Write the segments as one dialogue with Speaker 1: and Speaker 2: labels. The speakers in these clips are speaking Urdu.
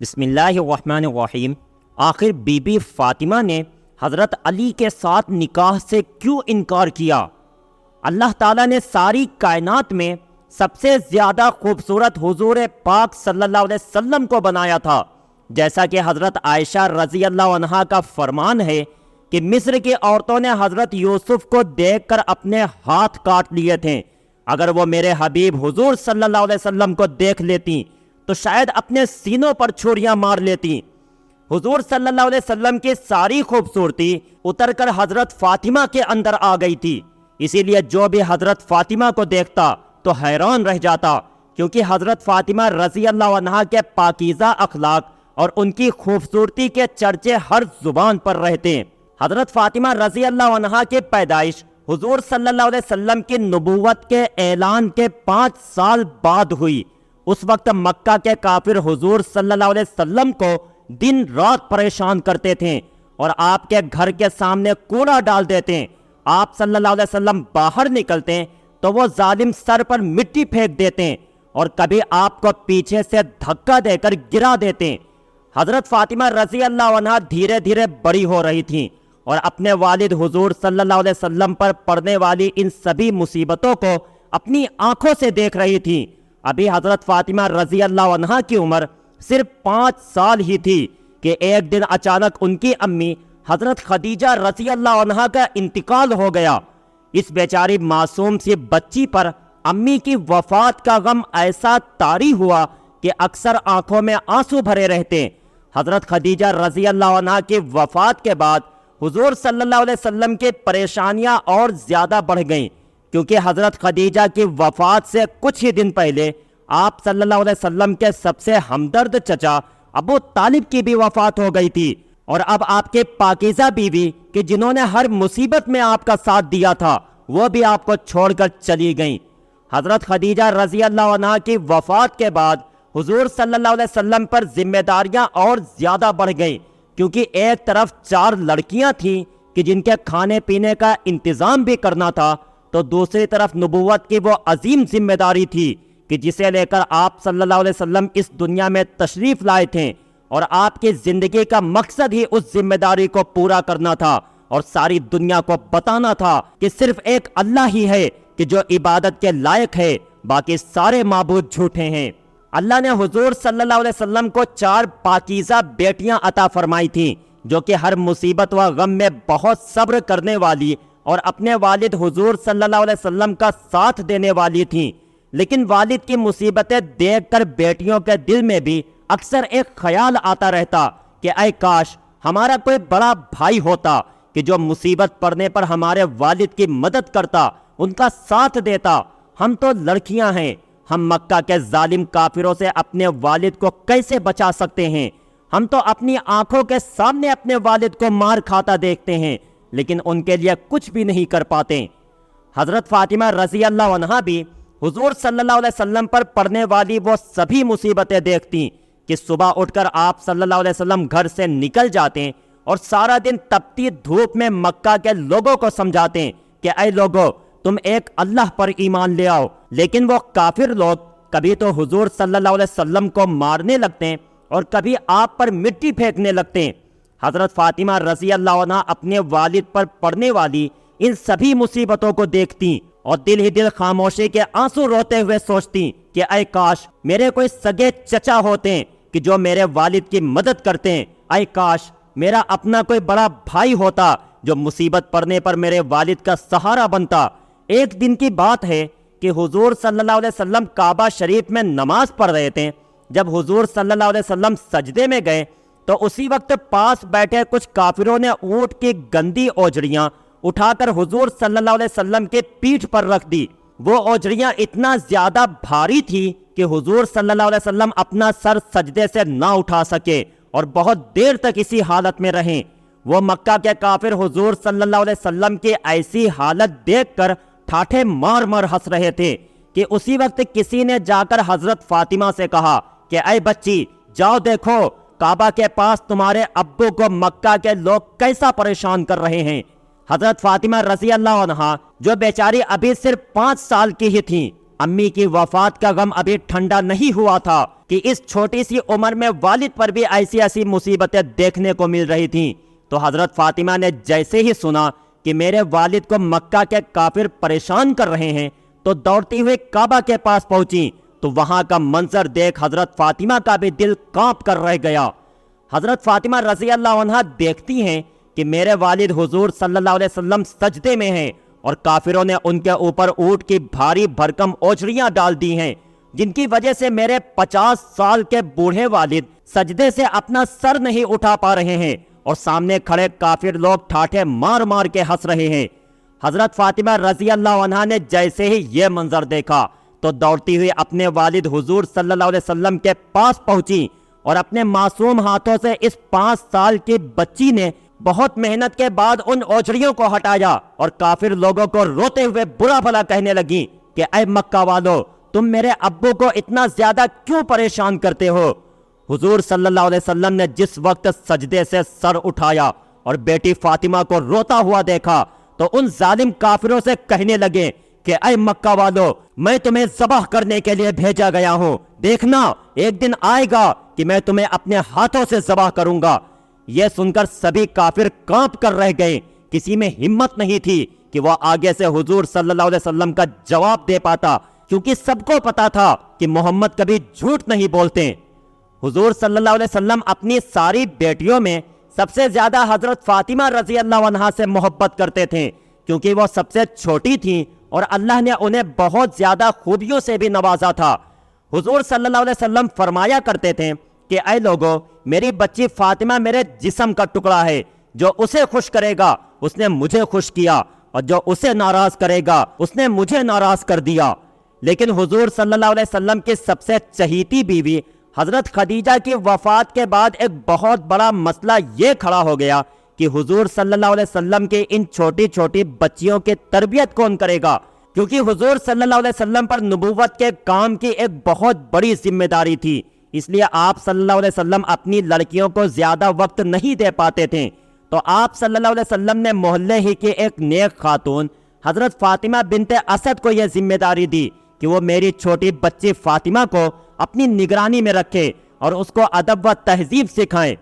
Speaker 1: بسم اللہ الرحمن الرحیم۔ آخر بی بی فاطمہ نے حضرت علی کے ساتھ نکاح سے کیوں انکار کیا؟ اللہ تعالیٰ نے ساری کائنات میں سب سے زیادہ خوبصورت حضور پاک صلی اللہ علیہ وسلم کو بنایا تھا، جیسا کہ حضرت عائشہ رضی اللہ عنہا کا فرمان ہے کہ مصر کی عورتوں نے حضرت یوسف کو دیکھ کر اپنے ہاتھ کاٹ لیے تھے۔ اگر وہ میرے حبیب حضور صلی اللہ علیہ وسلم کو دیکھ لیتی تو شاید اپنے سینوں پر چھریاں مار لیتی۔ حضور صلی اللہ علیہ وسلم کی ساری خوبصورتی اتر کر حضرت فاطمہ کے اندر آ گئی تھی، اسی لیے جو بھی حضرت فاطمہ کو دیکھتا تو حیران رہ جاتا، کیونکہ حضرت فاطمہ رضی اللہ عنہا کے پاکیزہ اخلاق اور ان کی خوبصورتی کے چرچے ہر زبان پر رہتے ہیں۔ حضرت فاطمہ رضی اللہ عنہا کی پیدائش حضور صلی اللہ علیہ وسلم کی نبوت کے اعلان کے 5 سال بعد ہوئی۔ اس وقت مکہ کے کافر حضور صلی اللہ علیہ وسلم کو دن رات پریشان کرتے تھے اور آپ کے گھر کے سامنے کوڑا ڈال دیتے۔ آپ صلی اللہ علیہ وسلم باہر نکلتے تو وہ ظالم سر پر مٹی پھینک دیتے اور کبھی آپ کو پیچھے سے دھکا دے کر گرا دیتے۔ حضرت فاطمہ رضی اللہ عنہا دھیرے دھیرے بڑی ہو رہی تھیں اور اپنے والد حضور صلی اللہ علیہ وسلم پر پڑنے والی ان سبھی مصیبتوں کو اپنی آنکھوں سے دیکھ رہی تھیں۔ ابھی حضرت فاطمہ رضی اللہ عنہا کی عمر صرف 5 سال ہی تھی کہ ایک دن اچانک ان کی امی حضرت خدیجہ رضی اللہ عنہا کا انتقال ہو گیا۔ اس بیچاری معصوم سی بچی پر امی کی وفات کا غم ایسا طاری ہوا کہ اکثر آنکھوں میں آنسو بھرے رہتے۔ حضرت خدیجہ رضی اللہ عنہا کی وفات کے بعد حضور صلی اللہ علیہ وسلم کی پریشانیاں اور زیادہ بڑھ گئیں، کیونکہ حضرت خدیجہ کی وفات سے کچھ ہی دن پہلے آپ صلی اللہ علیہ وسلم کے سب سے ہمدرد چچا ابو طالب کی بھی وفات ہو گئی تھی، اور اب آپ کے پاکیزہ بیوی کہ جنہوں نے ہر مصیبت میں آپ کا ساتھ دیا تھا وہ بھی آپ کو چھوڑ کر چلی گئیں۔ حضرت خدیجہ رضی اللہ عنہا کی وفات کے بعد حضور صلی اللہ علیہ وسلم پر ذمہ داریاں اور زیادہ بڑھ گئیں، کیونکہ ایک طرف 4 لڑکیاں تھیں کہ جن کے کھانے پینے کا انتظام بھی کرنا تھا، تو دوسری طرف نبوت کی وہ عظیم ذمہ داری تھی کہ جسے لے کر آپ صلی اللہ علیہ وسلم اس دنیا میں تشریف لائے تھے، اور آپ کی زندگی کا مقصد ہی اس ذمہ داری کو پورا کرنا تھا اور ساری دنیا کو بتانا تھا کہ صرف ایک اللہ ہی ہے کہ جو عبادت کے لائق ہے، باقی سارے معبود جھوٹے ہیں۔ اللہ نے حضور صلی اللہ علیہ وسلم کو 4 پاکیزہ بیٹیاں عطا فرمائی تھیں، جو کہ ہر مصیبت و غم میں بہت صبر کرنے والی اور اپنے والد حضور صلی اللہ علیہ وسلم کا ساتھ دینے والی تھیں۔ لیکن والد کی مصیبتیں دیکھ کر بیٹیوں کے دل میں بھی اکثر ایک خیال آتا رہتا کہ اے کاش ہمارا کوئی بڑا بھائی ہوتا کہ جو مصیبت پڑنے پر ہمارے والد کی مدد کرتا، ان کا ساتھ دیتا۔ ہم تو لڑکیاں ہیں، ہم مکہ کے ظالم کافروں سے اپنے والد کو کیسے بچا سکتے ہیں؟ ہم تو اپنی آنکھوں کے سامنے اپنے والد کو مار کھاتا دیکھتے ہیں، لیکن ان کے لیے کچھ بھی نہیں کر پاتے۔ حضرت فاطمہ رضی اللہ عنہا بھی حضور صلی اللہ علیہ وسلم پر پڑنے والی وہ سبھی مصیبتیں دیکھتی کہ صبح اٹھ کر آپ صلی اللہ علیہ وسلم گھر سے نکل جاتے اور سارا دن تپتی دھوپ میں مکہ کے لوگوں کو سمجھاتے کہ اے لوگو، تم ایک اللہ پر ایمان لے آؤ، لیکن وہ کافر لوگ کبھی تو حضور صلی اللہ علیہ وسلم کو مارنے لگتے اور کبھی آپ پر مٹی پھینکنے لگتے۔ حضرت فاطمہ رضی اللہ عنہا اپنے والد پر پڑنے والی ان سبھی مصیبتوں کو دیکھتی اور دل ہی دل خاموشی کے آنسو روتے ہوئے سوچتی کہ اے کاش میرے کوئی سگے چچا ہوتے کہ جو میرے والد کی مدد کرتے، اے کاش میرا اپنا کوئی بڑا بھائی ہوتا جو مصیبت پڑنے پر میرے والد کا سہارا بنتا۔ ایک دن کی بات ہے کہ حضور صلی اللہ علیہ وسلم کعبہ شریف میں نماز پڑھ رہے تھے۔ جب حضور صلی اللہ علیہ وسلم سجدے میں گئے تو اسی وقت پاس بیٹھے کچھ کافروں نے اونٹ کی گندی اوجڑیاں اٹھا کر حضور صلی اللہ علیہ وسلم کے پیٹھ پر رکھ دی۔ وہ اوجڑیاں اتنا زیادہ بھاری تھی کہ حضور صلی اللہ علیہ وسلم اپنا سر سجدے سے نہ اٹھا سکے اور بہت دیر تک اسی حالت میں رہیں۔ وہ مکہ کے کافر حضور صلی اللہ علیہ وسلم کی ایسی حالت دیکھ کر ٹھاٹھے مار مار ہنس رہے تھے کہ اسی وقت کسی نے جا کر حضرت فاطمہ سے کہا کہ اے بچی، جاؤ دیکھو کعبہ کے پاس تمہارے ابو کو مکہ کے لوگ کیسا پریشان کر رہے ہیں۔ حضرت فاطمہ رضی اللہ عنہا جو بیچاری ابھی صرف 5 سال کی ہی تھیں، امی کی وفات کا غم ابھی ٹھنڈا نہیں ہوا تھا کہ اس چھوٹی سی عمر میں والد پر بھی ایسی ایسی مصیبتیں دیکھنے کو مل رہی تھیں۔ تو حضرت فاطمہ نے جیسے ہی سنا کہ میرے والد کو مکہ کے کافر پریشان کر رہے ہیں تو دوڑتی ہوئے کعبہ کے پاس پہنچی، تو وہاں کا منظر دیکھ حضرت فاطمہ کا بھی دل کانپ کر رہ گیا۔ حضرت فاطمہ رضی اللہ عنہا دیکھتی ہیں کہ میرے والد حضور صلی اللہ علیہ وسلم سجدے میں ہیں اور کافروں نے ان کے اوپر اونٹ کی بھاری بھرکم اوجریاں ڈال دی ہیں، جن کی وجہ سے میرے 50 سال کے بوڑھے والد سجدے سے اپنا سر نہیں اٹھا پا رہے ہیں اور سامنے کھڑے کافر لوگ ٹھاٹھے مار مار کے ہنس رہے ہیں۔ حضرت فاطمہ رضی اللہ عنہا نے جیسے ہی یہ منظر دیکھا تو دوڑتی ہوئی اپنے والد حضور صلی اللہ علیہ وسلم کے پاس پہنچی اور اپنے معصوم ہاتھوں سے اس 5 سال کی بچی نے بہت محنت کے بعد ان اوجریوں کو ہٹایا اور کافر لوگوں کو روتے ہوئے برا بھلا کہنے لگی کہ اے مکہ والو، تم میرے ابو کو اتنا زیادہ کیوں پریشان کرتے ہو؟ حضور صلی اللہ علیہ وسلم نے جس وقت سجدے سے سر اٹھایا اور بیٹی فاطمہ کو روتا ہوا دیکھا تو ان ظالم کافروں سے کہنے لگے کہ اے مکہ والو، میں تمہیں ذبح کرنے کے لیے بھیجا گیا ہوں، دیکھنا ایک دن آئے گا کہ میں تمہیں اپنے ہاتھوں سے ذبح کروں گا۔ یہ سن کر سبھی کافر کانپ کر رہ گئے، کسی میں ہمت نہیں تھی کہ وہ آگے سے حضور صلی اللہ علیہ وسلم کا جواب دے پاتا، کیونکہ سب کو پتا تھا کہ محمد کبھی جھوٹ نہیں بولتے۔ حضور صلی اللہ علیہ وسلم اپنی ساری بیٹیوں میں سب سے زیادہ حضرت فاطمہ رضی اللہ عنہا سے محبت کرتے تھے، کیونکہ وہ سب سے چھوٹی تھیں اور اللہ نے انہیں بہت زیادہ خوبیوں سے بھی نوازا تھا۔ حضور صلی اللہ علیہ وسلم فرمایا کرتے تھے کہ اے لوگو، میری بچی فاطمہ میرے جسم کا ٹکڑا ہے، جو اسے خوش کرے گا اس نے مجھے خوش کیا اور جو اسے ناراض کرے گا اس نے مجھے ناراض کر دیا۔ لیکن حضور صلی اللہ علیہ وسلم کی سب سے چہیتی بیوی حضرت خدیجہ کی وفات کے بعد ایک بہت بڑا مسئلہ یہ کھڑا ہو گیا کہ حضور صلی اللہ علیہ وسلم کی ان چھوٹی چھوٹی بچیوں کی تربیت کون کرے گا، کیونکہ حضور صلی اللہ علیہ وسلم پر نبوت کے کام کی ایک بہت بڑی ذمہ داری تھی، اس لیے آپ صلی اللہ علیہ وسلم اپنی لڑکیوں کو زیادہ وقت نہیں دے پاتے تھے۔ تو آپ صلی اللہ علیہ وسلم نے محلے ہی کی ایک نیک خاتون حضرت فاطمہ بنت اسد کو یہ ذمہ داری دی کہ وہ میری چھوٹی بچی فاطمہ کو اپنی نگرانی میں رکھے اور اس کو ادب و تہذیب سکھائیں۔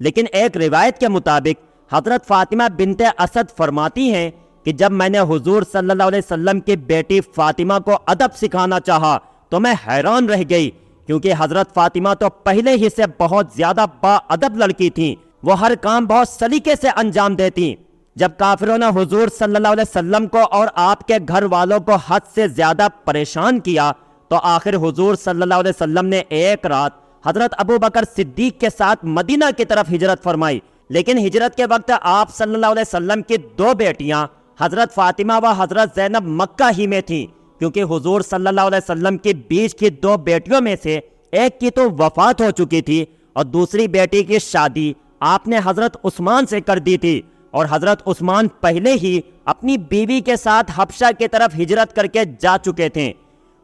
Speaker 1: لیکن ایک روایت کے مطابق حضرت فاطمہ بنت اسد فرماتی ہیں کہ جب میں نے حضور صلی اللہ علیہ وسلم کی بیٹی فاطمہ کو ادب سکھانا چاہا تو میں حیران رہ گئی، کیونکہ حضرت فاطمہ تو پہلے ہی سے بہت زیادہ با ادب لڑکی تھیں، وہ ہر کام بہت سلیقے سے انجام دیتی۔ جب کافروں نے حضور صلی اللہ علیہ وسلم کو اور آپ کے گھر والوں کو حد سے زیادہ پریشان کیا تو آخر حضور صلی اللہ علیہ وسلم نے ایک رات حضرت ابو بکر صدیق کے ساتھ مدینہ کی طرف ہجرت فرمائی۔ لیکن ہجرت کے وقت آپ صلی اللہ علیہ وسلم کی 2 بیٹیاں حضرت فاطمہ و حضرت زینب مکہ ہی میں تھیں، کیونکہ حضور صلی اللہ علیہ وسلم کی بیچ کی 2 بیٹیوں میں سے ایک کی تو وفات ہو چکی تھی اور دوسری بیٹی کی شادی آپ نے حضرت عثمان سے کر دی تھی، اور حضرت عثمان پہلے ہی اپنی بیوی کے ساتھ حبشہ کی طرف ہجرت کر کے جا چکے تھے۔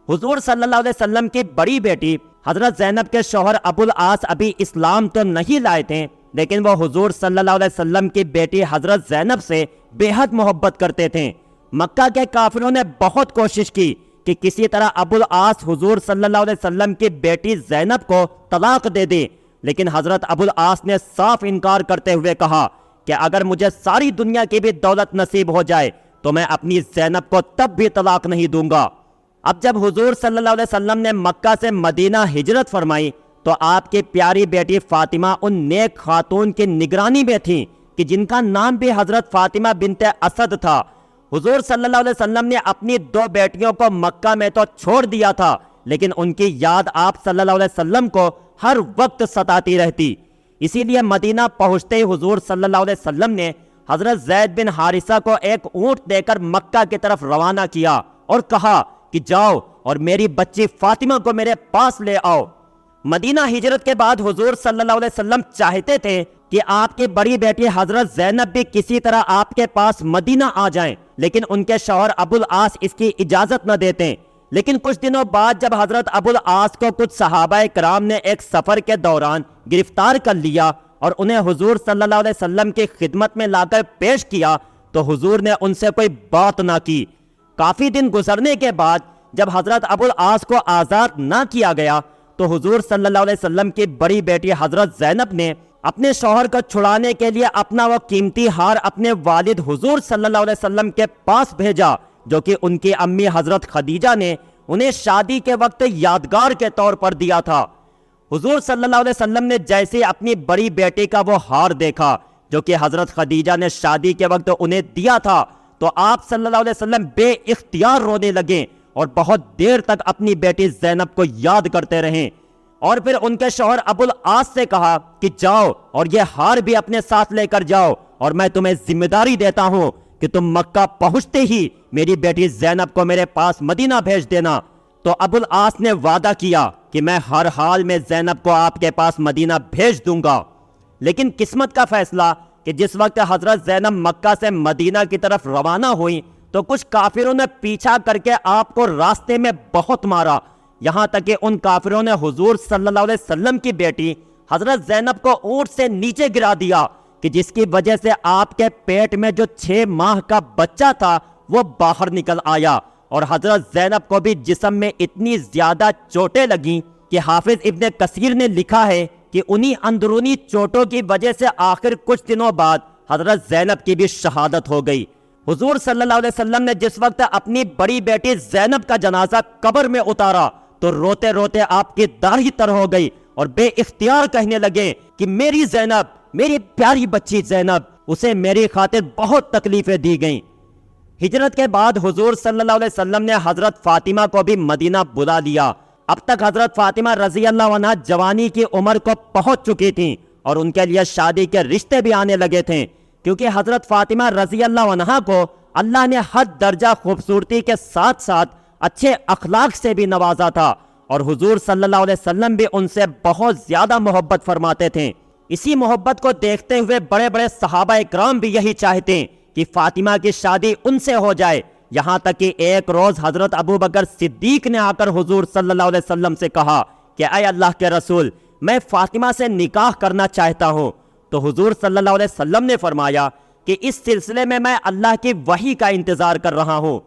Speaker 1: حضور صلی اللہ علیہ وسلم کی بڑی بیٹی حضرت زینب کے شوہر ابو العاص ابھی اسلام تو نہیں لائے تھے، لیکن وہ حضور صلی اللہ علیہ وسلم کی بیٹی حضرت زینب سے بے حد محبت کرتے تھے۔ مکہ کے کافروں نے بہت کوشش کی کہ کسی طرح ابو العاص حضور صلی اللہ علیہ وسلم کی بیٹی زینب کو طلاق دے دے، لیکن حضرت ابو العاص نے صاف انکار کرتے ہوئے کہا کہ اگر مجھے ساری دنیا کی بھی دولت نصیب ہو جائے تو میں اپنی زینب کو تب بھی طلاق نہیں دوں گا۔ اب جب حضور صلی اللہ علیہ وسلم نے مکہ سے مدینہ ہجرت فرمائی تو آپ کی پیاری بیٹی فاطمہ ان نیک خاتون کی نگرانی میں تھی کہ جن کا نام بھی حضرت فاطمہ بنت اسد تھا۔ حضور صلی اللہ علیہ وسلم نے اپنی 2 بیٹیوں کو مکہ میں تو چھوڑ دیا تھا، لیکن ان کی یاد آپ صلی اللہ علیہ وسلم کو ہر وقت ستاتی رہتی۔ اسی لیے مدینہ پہنچتے ہی حضور صلی اللہ علیہ وسلم نے حضرت زید بن حارثہ کو ایک اونٹ دے کر مکہ کی طرف روانہ کیا اور کہا کہ جاؤ اور میری بچی فاطمہ کو میرے پاس لے آؤ۔ مدینہ ہجرت کے بعد حضور صلی اللہ علیہ وسلم چاہتے تھے کہ آپ کی بڑی بیٹی حضرت زینب بھی کسی طرح آپ کے پاس مدینہ آ جائیں، لیکن ان کے شوہر ابو العاص اس کی اجازت نہ دیتے۔ لیکن کچھ دنوں بعد جب حضرت ابو العاص کو کچھ صحابہ کرام نے ایک سفر کے دوران گرفتار کر لیا اور انہیں حضور صلی اللہ علیہ وسلم کی خدمت میں لا کر پیش کیا تو حضور نے ان سے کوئی بات نہ کی۔ کافی دن گزرنے کے بعد جب حضرت ابو العاص کو آزاد نہ کیا گیا تو حضور صلی اللہ علیہ وسلم کی بڑی بیٹی حضرت زینب نے اپنے شوہر کو چھڑانے کے لیے اپنا وہ قیمتی ہار اپنے والد حضور صلی اللہ علیہ وسلم کے پاس بھیجا، جو کہ ان کی امی حضرت خدیجہ نے انہیں شادی کے وقت یادگار کے طور پر دیا تھا۔ حضور صلی اللہ علیہ وسلم نے جیسے اپنی بڑی بیٹی کا وہ ہار دیکھا جو کہ حضرت خدیجہ نے شادی کے وقت انہیں دیا تھا، تو آپ صلی اللہ علیہ وسلم بے اختیار رونے لگے اور بہت دیر تک اپنی بیٹی زینب کو یاد کرتے رہیں، اور پھر ان کے شوہر ابو العاص سے کہا کہ جاؤ اور یہ ہار بھی اپنے ساتھ لے کر جاؤ، اور میں تمہیں ذمہ داری دیتا ہوں کہ تم مکہ پہنچتے ہی میری بیٹی زینب کو میرے پاس مدینہ بھیج دینا۔ تو ابو العاص نے وعدہ کیا کہ میں ہر حال میں زینب کو آپ کے پاس مدینہ بھیج دوں گا۔ لیکن قسمت کا فیصلہ کہ جس وقت حضرت زینب مکہ سے مدینہ کی طرف روانہ ہوئی تو کچھ کافروں نے پیچھا کر کے آپ کو راستے میں بہت مارا، یہاں تک کہ ان کافروں نے حضور صلی اللہ علیہ وسلم کی بیٹی حضرت زینب کو اونٹ سے نیچے گرا دیا، کہ جس کی وجہ سے آپ کے پیٹ میں جو 6 ماہ کا بچہ تھا وہ باہر نکل آیا، اور حضرت زینب کو بھی جسم میں اتنی زیادہ چوٹیں لگیں کہ حافظ ابن کثیر نے لکھا ہے کہ انہی اندرونی چوٹوں کی وجہ سے آخر کچھ دنوں بعد حضرت زینب کی بھی شہادت ہو گئی۔ حضور صلی اللہ علیہ وسلم نے جس وقت اپنی بڑی بیٹی زینب کا جنازہ قبر میں اتارا تو روتے روتے آپ کی داڑھی تر ہو گئی اور بے اختیار کہنے لگے کہ میری زینب، میری پیاری بچی زینب، اسے میری خاطر بہت تکلیفیں دی گئیں۔ ہجرت کے بعد حضور صلی اللہ علیہ وسلم نے حضرت فاطمہ کو بھی مدینہ بلا لیا۔ اب تک حضرت فاطمہ رضی اللہ عنہ جوانی کی عمر کو پہنچ چکی تھیں اور ان کے لیے شادی کے رشتے بھی آنے لگے تھے، کیونکہ حضرت فاطمہ رضی اللہ عنہ کو اللہ نے حد درجہ خوبصورتی کے ساتھ ساتھ اچھے اخلاق سے بھی نوازا تھا، اور حضور صلی اللہ علیہ وسلم بھی ان سے بہت زیادہ محبت فرماتے تھے۔ اسی محبت کو دیکھتے ہوئے بڑے بڑے صحابہ اکرام بھی یہی چاہتے کہ فاطمہ کی شادی ان سے ہو جائے، یہاں تک کہ ایک روز حضرت ابو بکر صدیق نے آ کر حضور صلی اللہ علیہ وسلم سے کہا کہ اے اللہ کے رسول، میں فاطمہ سے نکاح کرنا چاہتا ہوں۔ تو حضور صلی اللہ علیہ وسلم نے فرمایا کہ اس سلسلے میں اللہ کی وحی کا انتظار کر رہا ہوں۔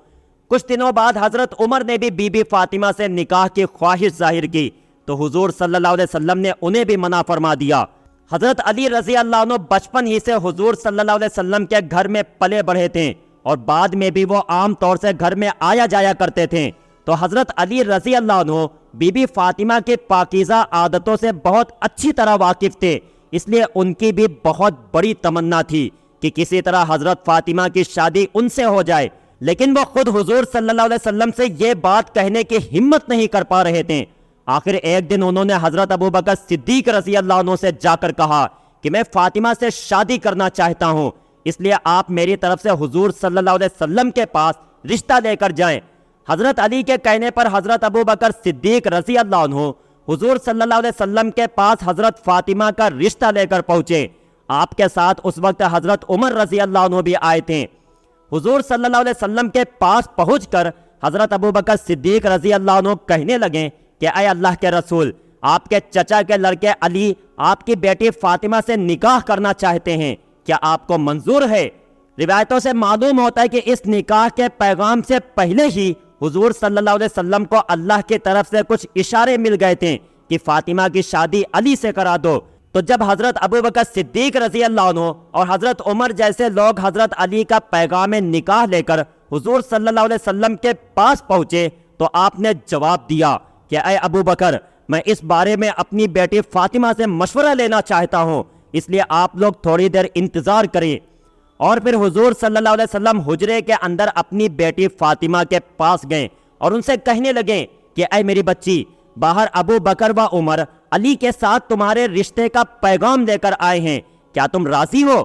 Speaker 1: کچھ دنوں بعد حضرت عمر نے بھی بی بی فاطمہ سے نکاح کی خواہش ظاہر کی تو حضور صلی اللہ علیہ وسلم نے انہیں بھی منع فرما دیا۔ حضرت علی رضی اللہ عنہ بچپن ہی سے حضور صلی اللہ علیہ وسلم کے گھر میں پلے بڑھے تھے اور بعد میں بھی وہ عام طور سے گھر میں آیا جایا کرتے تھے، تو حضرت علی رضی اللہ عنہ بی بی فاطمہ کی پاکیزہ عادتوں سے بہت اچھی طرح واقف تھے، اس لیے ان کی بھی بہت بڑی تمنا تھی کہ کسی طرح حضرت فاطمہ کی شادی ان سے ہو جائے، لیکن وہ خود حضور صلی اللہ علیہ وسلم سے یہ بات کہنے کی ہمت نہیں کر پا رہے تھے۔ آخر ایک دن انہوں نے حضرت ابو بکر صدیق رضی اللہ عنہ سے جا کر کہا کہ میں فاطمہ سے شادی کرنا چاہتا ہوں، اس لیے آپ میری طرف سے حضور صلی اللہ علیہ وسلم کے پاس رشتہ لے کر جائیں۔ حضرت علی کے کہنے پر حضرت ابو بکر صدیق رضی اللہ عنہ حضور صلی اللہ علیہ وسلم کے پاس حضرت فاطمہ کا رشتہ لے کر پہنچے۔ آپ کے ساتھ اس وقت حضرت عمر رضی اللہ عنہ بھی آئے تھے۔ حضور صلی اللہ علیہ وسلم کے پاس پہنچ کر حضرت ابو بکر صدیق رضی اللہ عنہ کہنے لگے کہ اے اللہ کے رسول، آپ کے چچا کے لڑکے علی آپ کی بیٹی فاطمہ سے نکاح کرنا چاہتے ہیں، کیا آپ کو منظور ہے؟ روایتوں سے معلوم ہوتا ہے کہ اس نکاح کے پیغام سے پہلے ہی حضور صلی اللہ علیہ وسلم کو اللہ کی طرف سے کچھ اشارے مل گئے تھے کہ فاطمہ کی شادی علی سے کرا دو۔ تو جب حضرت ابو بکر صدیق رضی اللہ عنہ اور حضرت عمر جیسے لوگ حضرت علی کا پیغام نکاح لے کر حضور صلی اللہ علیہ وسلم کے پاس پہنچے تو آپ نے جواب دیا کہ اے ابو بکر، میں اس بارے میں اپنی بیٹی فاطمہ سے مشورہ لینا چاہتا ہوں، اس لیے آپ لوگ تھوڑی دیر انتظار کریں۔ اور پھر حضور صلی اللہ علیہ وسلم حجرے کے اندر اپنی بیٹی فاطمہ کے پاس گئے اور ان سے کہنے لگے کہ اے میری بچی، باہر ابو بکر و عمر علی کے ساتھ تمہارے رشتے کا پیغام لے کر آئے ہیں، کیا تم راضی ہو؟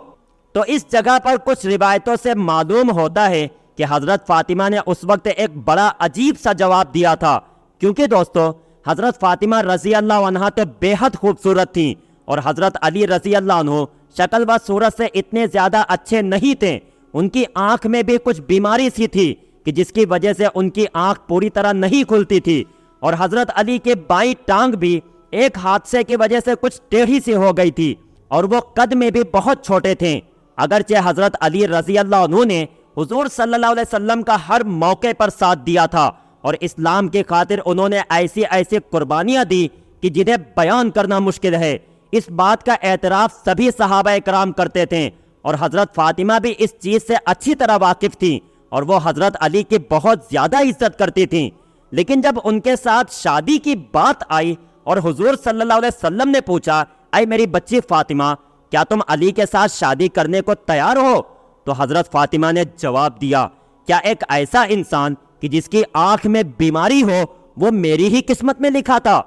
Speaker 1: تو اس جگہ پر کچھ روایتوں سے معلوم ہوتا ہے کہ حضرت فاطمہ نے اس وقت ایک بڑا عجیب سا جواب دیا تھا، کیونکہ دوستو حضرت فاطمہ رضی اللہ عنہ تو بے حد خوبصورت تھیں اور حضرت علی رضی اللہ عنہ شکل و صورت سے اتنے زیادہ اچھے نہیں تھے، ان کی آنکھ میں بھی کچھ بیماری سی تھی کہ جس کی وجہ سے ان کی آنکھ پوری طرح نہیں کھلتی تھی، اور حضرت علی کے بائیں ٹانگ بھی ایک حادثے کی وجہ سے کچھ ٹیڑھی سی ہو گئی تھی، اور وہ قد میں بھی بہت چھوٹے تھے۔ اگرچہ حضرت علی رضی اللہ عنہ نے حضور صلی اللہ علیہ وسلم کا ہر موقع پر ساتھ دیا تھا اور اسلام کی خاطر انہوں نے ایسی ایسی قربانیاں دی کہ جنہیں بیان کرنا مشکل ہے۔ اس بات کا اعتراف سبھی صحابہ کرام کرتے تھے، اور حضرت فاطمہ بھی اس چیز سے اچھی طرح واقف تھیں، اور وہ حضرت علی کی بہت زیادہ عزت کرتی تھیں۔ لیکن جب ان کے ساتھ شادی کی بات آئی اور حضور صلی اللہ علیہ وسلم نے پوچھا، اے میری بچی فاطمہ، کیا تم علی کے ساتھ شادی کرنے کو تیار ہو؟ تو حضرت فاطمہ نے جواب دیا، کیا ایک ایسا انسان کہ جس کی آنکھ میں بیماری ہو وہ میری ہی قسمت میں لکھا تھا؟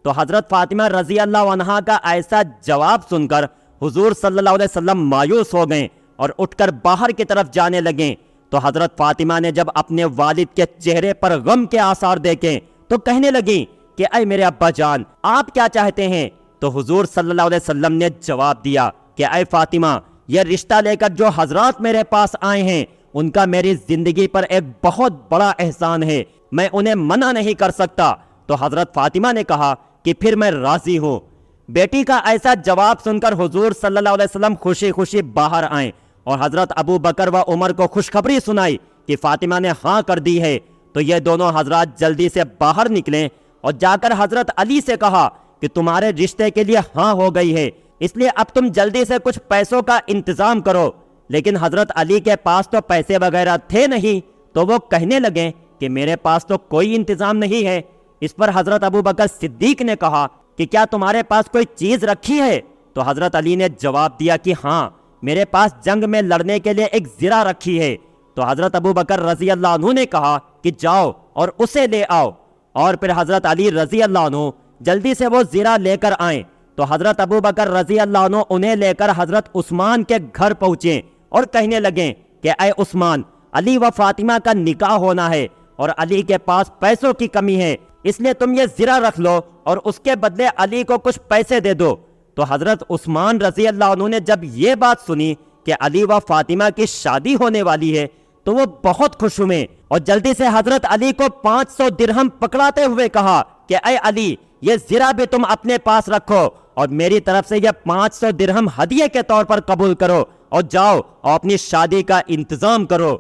Speaker 1: تو حضرت فاطمہ رضی اللہ عنہا کا ایسا جواب سن کر حضور صلی اللہ علیہ وسلم مایوس ہو گئے اور اٹھ کر باہر کی طرف جانے لگیں۔ تو حضرت فاطمہ نے جب اپنے والد کے چہرے پر غم کے آثار دیکھے تو کہنے لگیں کہ اے میرے ابا جان، آپ کیا چاہتے ہیں؟ تو حضور صلی اللہ علیہ وسلم نے جواب دیا کہ اے فاطمہ، یہ رشتہ لے کر جو حضرات میرے پاس آئے ہیں ان کا میری زندگی پر ایک بہت بڑا احسان ہے، میں انہیں منع نہیں کر سکتا۔ تو حضرت فاطمہ نے کہا کہ پھر میں راضی ہوں۔ بیٹی کا ایسا جواب سن کر حضور صلی اللہ علیہ وسلم خوشی خوشی باہر آئیں اور حضرت ابو بکر و عمر کو خوشخبری سنائی کہ فاطمہ نے ہاں کر دی ہے۔ تو یہ دونوں حضرات جلدی سے باہر نکلیں اور جا کر حضرت علی سے کہا کہ تمہارے رشتے کے لیے ہاں ہو گئی ہے، اس لیے اب تم جلدی سے کچھ پیسوں کا انتظام کرو۔ لیکن حضرت علی کے پاس تو پیسے وغیرہ تھے نہیں، تو وہ کہنے لگے کہ میرے پاس تو کوئی انتظام نہیں ہے۔ اس پر حضرت ابو بکر صدیق نے کہا کہ کیا تمہارے پاس کوئی چیز رکھی ہے؟ تو حضرت علی نے جواب دیا کہ ہاں، میرے پاس جنگ میں لڑنے کے لیے ایک زرہ رکھی ہے۔ تو حضرت ابو بکر رضی اللہ عنہ نے کہا کہ جاؤ اور اسے لے آؤ، اور پھر حضرت علی رضی اللہ عنہ جلدی سے وہ زرہ لے کر آئیں۔ تو حضرت ابو بکر رضی اللہ عنہ انہیں لے کر حضرت عثمان کے گھر پہنچے اور کہنے لگے کہ اے عثمان، علی و فاطمہ کا نکاح ہونا ہے اور علی کے پاس پیسوں کی کمی ہے، اس لیے تم یہ زرہ رکھ لو اور اس کے بدلے علی کو کچھ پیسے دے دو۔ تو حضرت عثمان رضی اللہ عنہ نے جب یہ بات سنی کہ علی و فاطمہ کی شادی ہونے والی ہے تو وہ بہت خوش ہوئے اور جلدی سے حضرت علی کو 500 درہم پکڑاتے ہوئے کہا کہ اے علی، یہ زرہ بھی تم اپنے پاس رکھو اور میری طرف سے یہ 500 درہم ہدیے کے طور پر قبول کرو اور جاؤ اور اپنی شادی کا انتظام کرو۔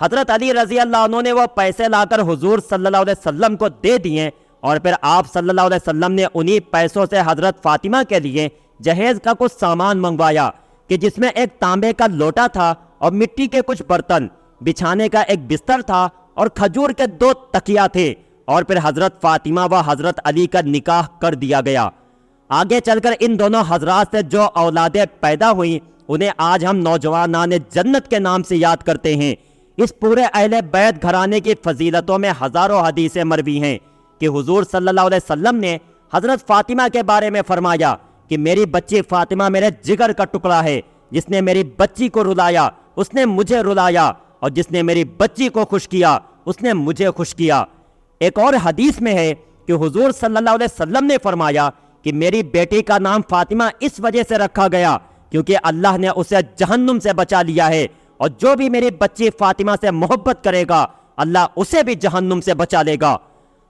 Speaker 1: حضرت علی رضی اللہ عنہ نے وہ پیسے لا کر حضور صلی اللہ علیہ وسلم کو دے دیے، اور پھر آپ صلی اللہ علیہ وسلم نے انہی پیسوں سے حضرت فاطمہ کے لیے جہیز کا کچھ سامان منگوایا کہ جس میں ایک تانبے کا لوٹا تھا اور مٹی کے کچھ برتن، بچھانے کا ایک بستر تھا اور کھجور کے 2 تکیا تھے، اور پھر حضرت فاطمہ و حضرت علی کا نکاح کر دیا گیا۔ آگے چل کر ان دونوں حضرات سے جو اولادیں پیدا ہوئیں انہیں آج ہم نوجوانان جنت کے نام سے یاد کرتے ہیں۔ اس پورے اہل بیت گھرانے کی فضیلتوں میں ہزاروں حدیثیں مروی ہیں کہ حضور صلی اللہ علیہ وسلم نے حضرت فاطمہ کے بارے میں فرمایا کہ میری بچی فاطمہ میرے جگر کا ٹکڑا ہے، جس نے میری بچی کو رلایا اس نے مجھے رلایا، اور جس نے میری بچی کو خوش کیا اس نے مجھے خوش کیا۔ ایک اور حدیث میں ہے کہ حضور صلی اللہ علیہ وسلم نے فرمایا کہ میری بیٹی کا نام فاطمہ اس وجہ سے رکھا گیا کیونکہ اللہ نے اسے جہنم سے بچا لیا ہے، اور جو بھی میری بچی فاطمہ سے محبت کرے گا اللہ اسے بھی جہنم سے بچا لے گا۔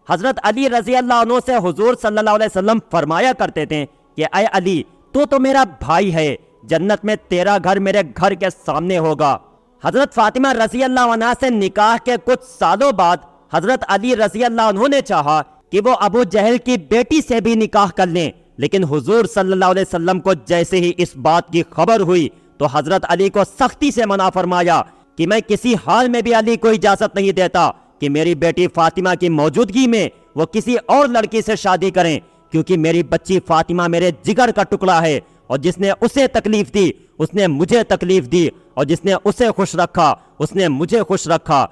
Speaker 1: حضرت علی رضی اللہ عنہ سے حضور صلی اللہ علیہ وسلم فرمایا کرتے تھے کہ اے علی، تو میرا بھائی ہے، جنت میں تیرا گھر میرے گھر کے سامنے ہوگا۔ حضرت فاطمہ رضی اللہ عنہ سے نکاح کے کچھ سالوں بعد حضرت علی رضی اللہ عنہ نے چاہا کہ وہ ابو جہل کی بیٹی سے بھی نکاح کر لیں، لیکن حضور صلی اللہ علیہ وسلم کو جیسے ہی اس بات کی خبر ہوئی تو حضرت علی کو سختی سے منع فرمایا کہ میں کسی حال میں بھی علی کو اجازت نہیں دیتا کہ میری بیٹی فاطمہ کی موجودگی میں وہ کسی اور لڑکی سے شادی کریں، کیونکہ میری بچی فاطمہ میرے جگر کا ٹکڑا ہے، اور جس نے اسے تکلیف دی اس نے مجھے تکلیف دی، اور جس نے اسے خوش رکھا اس نے مجھے خوش رکھا۔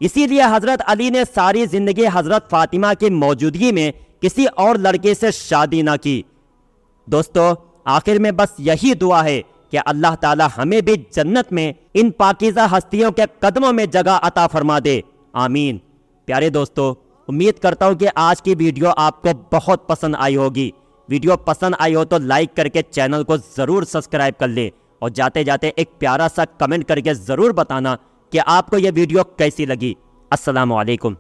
Speaker 1: اسی لیے حضرت علی نے ساری زندگی حضرت فاطمہ کی موجودگی میں کسی اور لڑکے سے شادی نہ کی۔ دوستو، آخر میں بس یہی دعا ہے کہ اللہ تعالی ہمیں بھی جنت میں ان پاکیزہ ہستیوں کے قدموں میں جگہ عطا فرما دے، آمین۔ پیارے دوستو، امید کرتا ہوں کہ آج کی ویڈیو آپ کو بہت پسند آئی ہوگی۔ ویڈیو پسند آئی ہو تو لائک کر کے چینل کو ضرور سبسکرائب کر لیں، اور جاتے جاتے ایک پیارا سا کمنٹ کر کے ضرور بتانا کہ آپ کو یہ ویڈیو کیسی لگی۔ السلام علیکم۔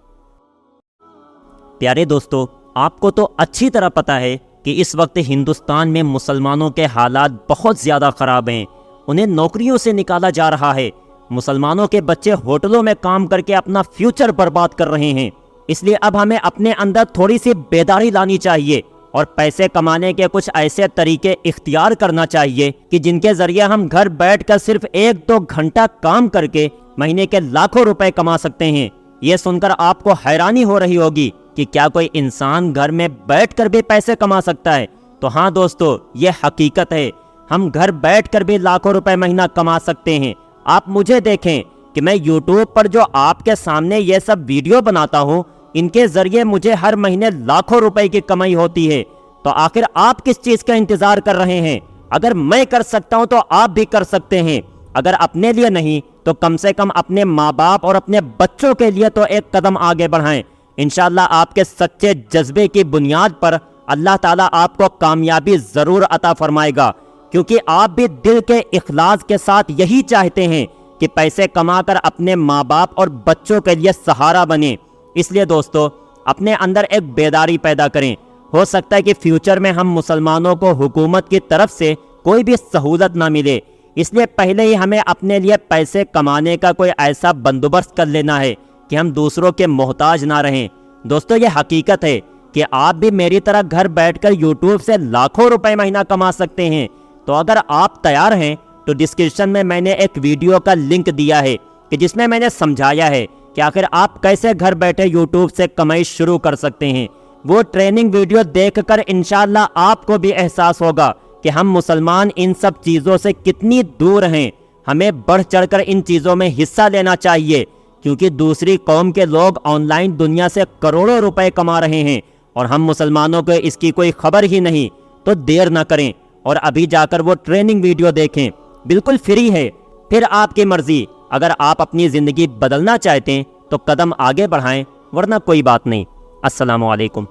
Speaker 1: پیارے دوستو، آپ کو تو اچھی طرح پتہ ہے کہ اس وقت ہندوستان میں مسلمانوں کے حالات بہت زیادہ خراب ہیں، انہیں نوکریوں سے نکالا جا رہا ہے، مسلمانوں کے بچے ہوٹلوں میں کام کر کے اپنا فیوچر برباد کر رہے ہیں، اس لیے اب ہمیں اپنے اندر تھوڑی سی بیداری لانی چاہیے اور پیسے کمانے کے کچھ ایسے طریقے اختیار کرنا چاہیے کہ جن کے ذریعے ہم گھر بیٹھ کر صرف 1-2 گھنٹہ کام کر کے مہینے کے لاکھوں روپے کما سکتے ہیں۔ یہ سن کر آپ کو حیرانی ہو رہی ہوگی کہ کیا کوئی انسان گھر میں بیٹھ کر بھی پیسے کما سکتا ہے؟ تو ہاں دوستو، یہ حقیقت ہے، ہم گھر بیٹھ کر بھی لاکھوں روپے مہینہ کما سکتے ہیں۔ آپ مجھے دیکھیں کہ میں یوٹیوب پر جو آپ کے سامنے یہ سب ویڈیو بناتا ہوں، ان کے ذریعے مجھے ہر مہینے لاکھوں روپے کی کمائی ہوتی ہے۔ تو آخر آپ کس چیز کا انتظار کر رہے ہیں؟ اگر میں کر سکتا ہوں تو آپ بھی کر سکتے ہیں۔ اگر اپنے لیے نہیں تو کم سے کم اپنے ماں باپ اور اپنے بچوں کے لیے تو ایک قدم آگے بڑھائیں۔ انشاءاللہ آپ کے سچے جذبے کی بنیاد پر اللہ تعالیٰ آپ کو کامیابی ضرور عطا فرمائے گا، کیونکہ آپ بھی دل کے اخلاص کے ساتھ یہی چاہتے ہیں کہ پیسے کما کر اپنے ماں باپ اور بچوں کے لیے سہارا بنیں۔ اس لیے دوستو، اپنے اندر ایک بیداری پیدا کریں۔ ہو سکتا ہے کہ فیوچر میں ہم مسلمانوں کو حکومت کی طرف سے کوئی بھی سہولت نہ ملے، اس لیے پہلے ہی ہمیں اپنے لیے پیسے کمانے کا کوئی ایسا بندوبست کر لینا ہے کہ ہم دوسروں کے محتاج نہ رہیں۔ دوستو، یہ حقیقت ہے کہ آپ بھی میری طرح گھر بیٹھ کر یوٹیوب سے لاکھوں روپے مہینہ کما سکتے ہیں۔ تو اگر آپ تیار ہیں تو ڈسکرپشن میں میں نے ایک ویڈیو کا لنک دیا ہے کہ جس میں نے سمجھایا ہے کہ آخر آپ کیسے گھر بیٹھے یوٹیوب سے کمائی شروع کر سکتے ہیں۔ وہ ٹریننگ ویڈیو دیکھ کر انشاءاللہ آپ کو بھی احساس ہوگا کہ ہم مسلمان ان سب چیزوں سے کتنی دور ہیں۔ ہمیں بڑھ چڑھ کر ان چیزوں میں حصہ لینا چاہیے، کیونکہ دوسری قوم کے لوگ آن لائن دنیا سے کروڑوں روپے کما رہے ہیں اور ہم مسلمانوں کو اس کی کوئی خبر ہی نہیں۔ تو دیر نہ کریں اور ابھی جا کر وہ ٹریننگ ویڈیو دیکھیں، بالکل فری ہے۔ پھر آپ کی مرضی، اگر آپ اپنی زندگی بدلنا چاہتے ہیں تو قدم آگے بڑھائیں، ورنہ کوئی بات نہیں۔ السلام علیکم۔